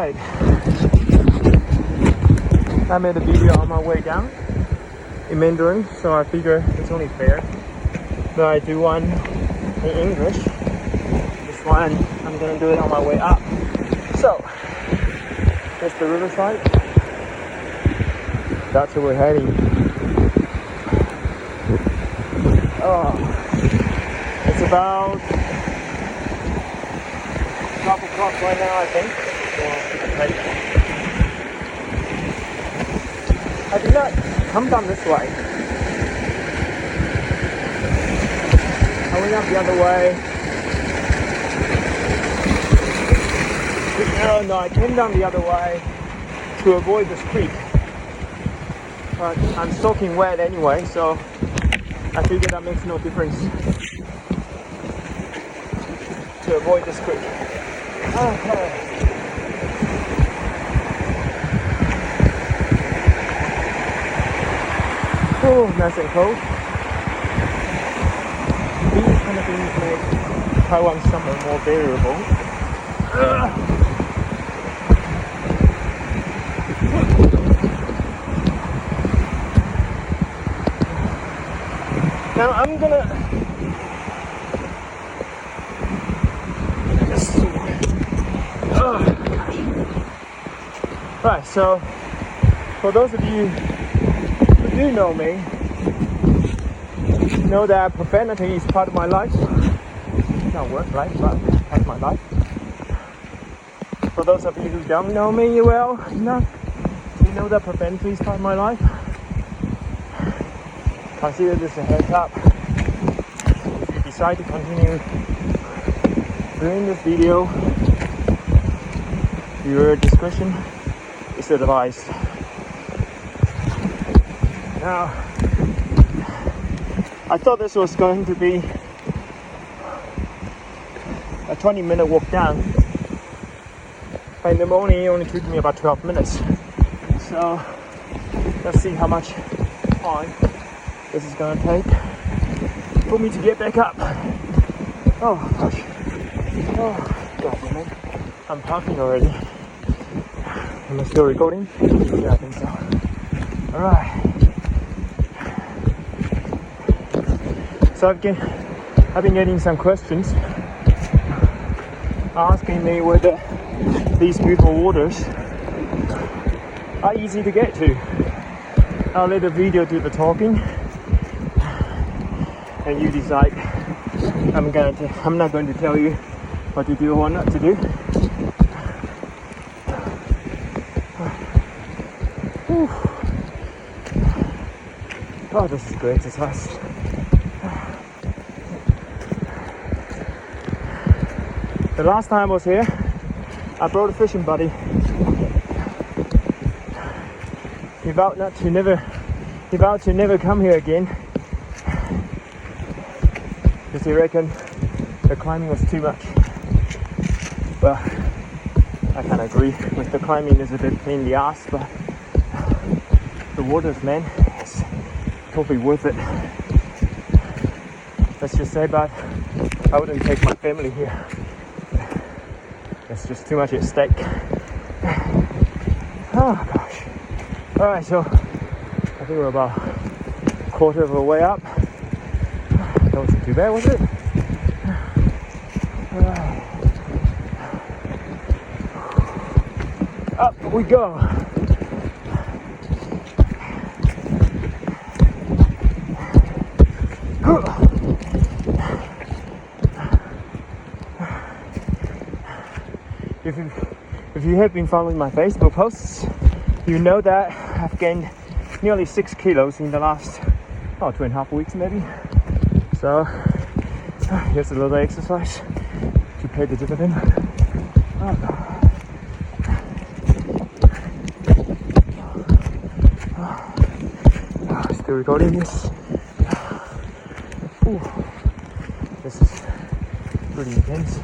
Alright, I made a video on my way down in Mandarin, so I figure it's only fair that I do one in English. This one, I'm gonna do it on my way up. So, here's the riverside. That's where we're heading. Oh, it's about 12 o'clock right now, I think. I did not come down this way. I went up the other way. No, I came down the other way to avoid this creek. But I'm soaking wet anyway, so I figure that makes no difference to avoid this creek. Okay. Oh, nice and cold. These kind of things make Taiwan summer more bearable. Now I'm gonna right, so for those of you who do know me, know that profanity is part of my life. Not work life, but part of my life. For those of you who don't know me well enough, you know that profanity is part of my life. Consider this a heads up. If you decide to continue doing this video, your discretion is advised. Now, I thought this was going to be a 20-minute walk down, but in the morning it only took me about 12 minutes. So let's see how much time this is gonna take for me to get back up. Oh gosh. Oh god damn it. I'm talking already. Am I still recording? Yeah, I think so. Alright. So I've been getting some questions asking me whether these beautiful waters are easy to get to. I'll let the video do the talking, and you decide. I'm not going to tell you what to do or not to do. Whew. Oh, this is great exercise. The last time I was here, I brought a fishing buddy. He vowed to never come here again because he reckoned the climbing was too much. Well, I kind of agree with the climbing is a bit pain in the ass, but the waters, man, it's totally worth it. Let's just say, but I wouldn't take my family here. It's just too much at stake. Oh gosh. Alright, so I think we're about a quarter of the way up. That wasn't too bad, was it? Alright. Up we go. If you have been following my Facebook posts, you know that I've gained nearly 6 kilos in the last 2.5 weeks maybe. So here's a little exercise to pay the dividend. Still recording this. Ooh, this is pretty intense.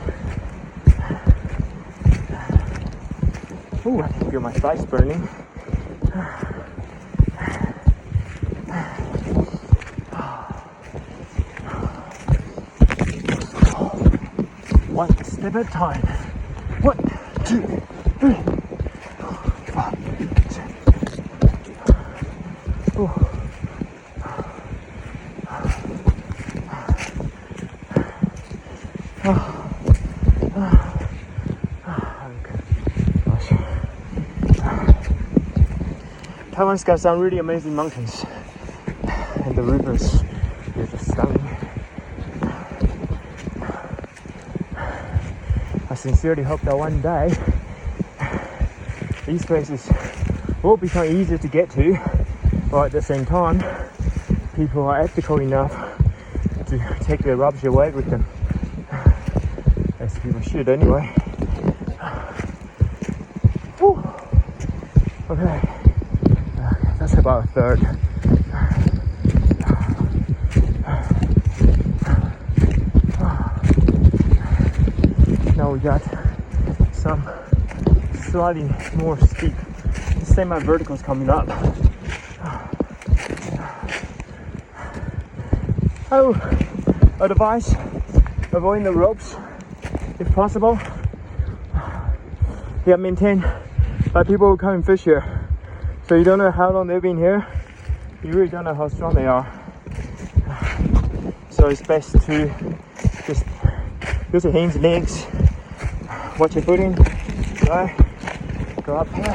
Ooh, I can feel my thighs burning. One step at a time. 1, 2, 3. Taiwan's got some really amazing mountains, and the rivers are just stunning. I sincerely hope that one day these places will become easier to get to, but at the same time, people are ethical enough to take their rubbish away with them, as people should anyway. Whew. Okay, that's about a third. Now we got some slightly more steep, semi-verticals coming up. Oh, advice, avoiding the ropes if possible. They are maintained by people who come and fish here. So you don't know how long they've been here. You really don't know how strong they are. So it's best to just use your hands and legs. Watch your footing. Go up here.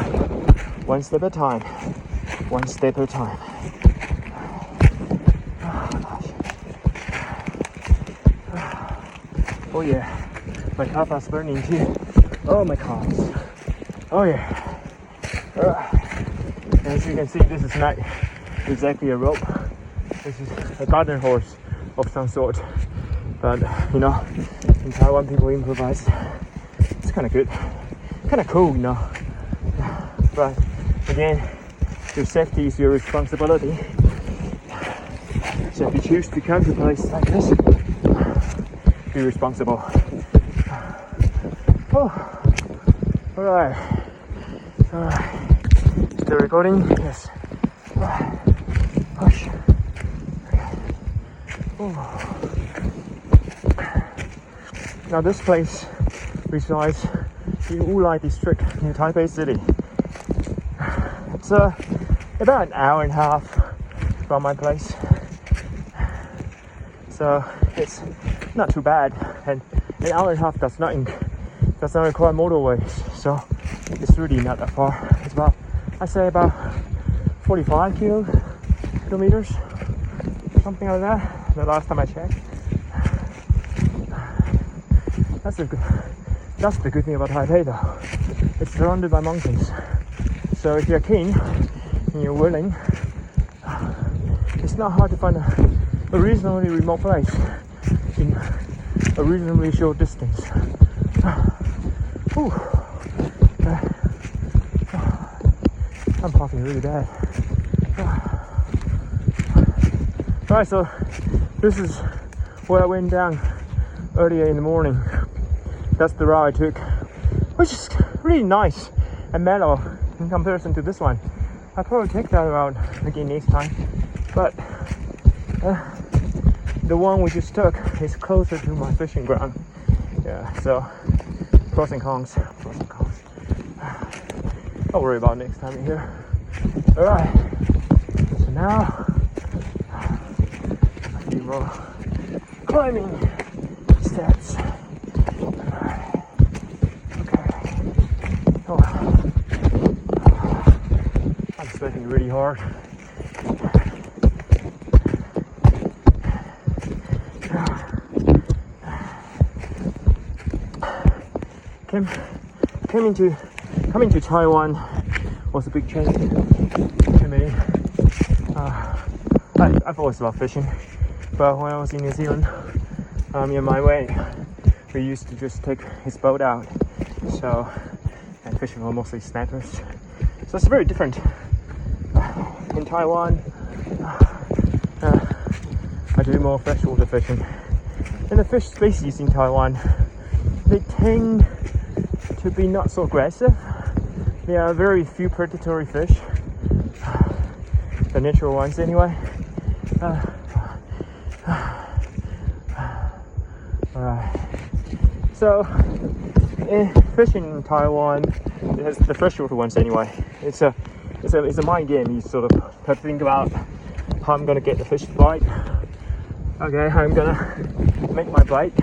One step at a time. One step at a time. Oh yeah. My calf is burning too. Oh my calves. Oh yeah. As you can see, this is not exactly a rope. This is a garden horse of some sort. But you know, in Taiwan people improvise. It's kind of good, kind of cool, you know. But again, your safety is your responsibility. So if you choose to come to a place like this, be responsible. Oh, all right. Still recording? Yes. Push. Oh. Now this place resides in Wulai district in Taipei City. It's about an hour and a half from my place, so it's not too bad. And an hour and a half does not require motorways, so it's really not that far. It's about, I say, about 45 kilometers, something like that. The last time I checked. That's the good thing about Taipei though. It's surrounded by mountains. So if you're keen and you're willing, it's not hard to find a reasonably remote place in a reasonably short distance. I'm coughing really bad. Alright, so this is where I went down earlier in the morning. That's the route I took, which is really nice and mellow in comparison to this one. I'll probably take that route again next time, but the one we just took is closer to my fishing ground. Yeah, so pros and cons. Don't worry about next time you're here. Alright, so now a few more climbing steps. I'm sweating really hard. Coming to Taiwan was a big change to me. I've always loved fishing, but when I was in New Zealand, in my way, we used to just take his boat out. So, and fishing were mostly snappers. So it's very different. In Taiwan, I do more freshwater fishing. And the fish species in Taiwan, they tend to be not so aggressive. There are very few predatory fish, the natural ones anyway. Alright. So, fishing in Taiwan, it has the freshwater ones anyway. It's a mind game. You sort of to think about how I'm gonna get the fish to bite. Okay, how I'm gonna make my bite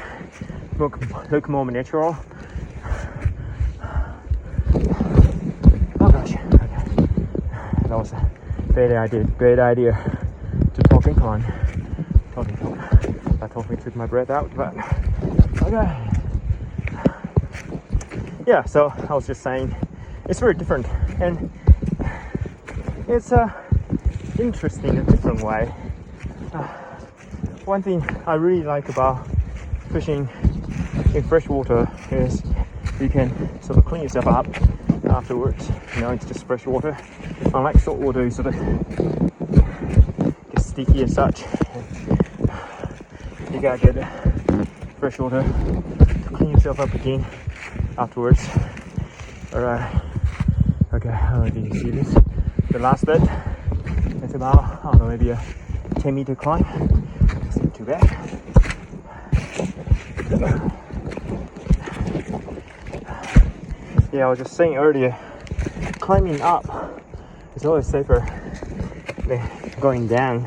look more natural. Oh gosh, okay. That was a great idea to talk and climb. Talk. That totally took my breath out, but okay. Yeah, so I was just saying, it's very different, and it's interesting in a different way. One thing I really like about fishing in freshwater is you can sort of clean yourself up afterwards. You know, it's just fresh water. Unlike salt water, you sort of get sticky and such. You gotta get fresh water to clean yourself up again afterwards. Alright. Okay, did you see this? The last bit. It's about, I don't know, maybe a 10-meter climb. It's not too bad. Yeah, I was just saying earlier, climbing up is always safer than going down.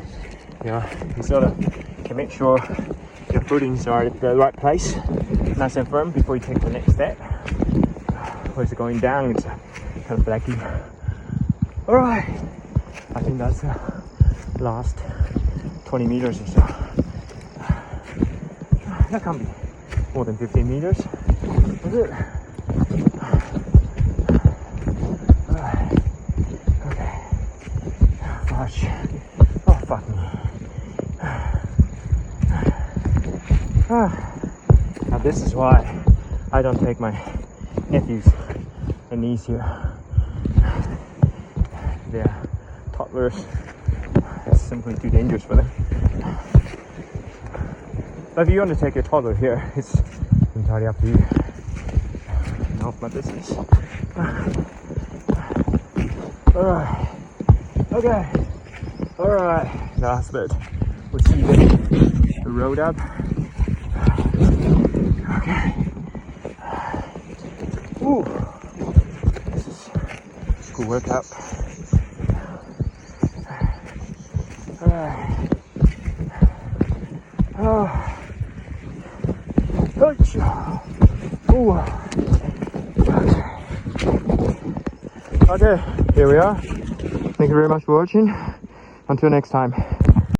You know, you sort of can make sure your footings are at the right place, nice and firm before you take the next step. Whereas going down, it's kind of flaky. Alright, I think that's the last 20 meters or so. That can't be more than 15 meters. Is it? Alright. Okay. Gosh. Oh, fuck me. Now this is why I don't take my nephews and niece here. They're toddlers. It's simply too dangerous for them. But if you want to take your toddler here, it's entirely up to you. Not my business. Alright. Okay. Alright. Last bit. We'll see the road up. Okay. Ooh. This is a good workout. Alright. Oh. Ooh. Okay, here we are. Thank you very much for watching. Until next time.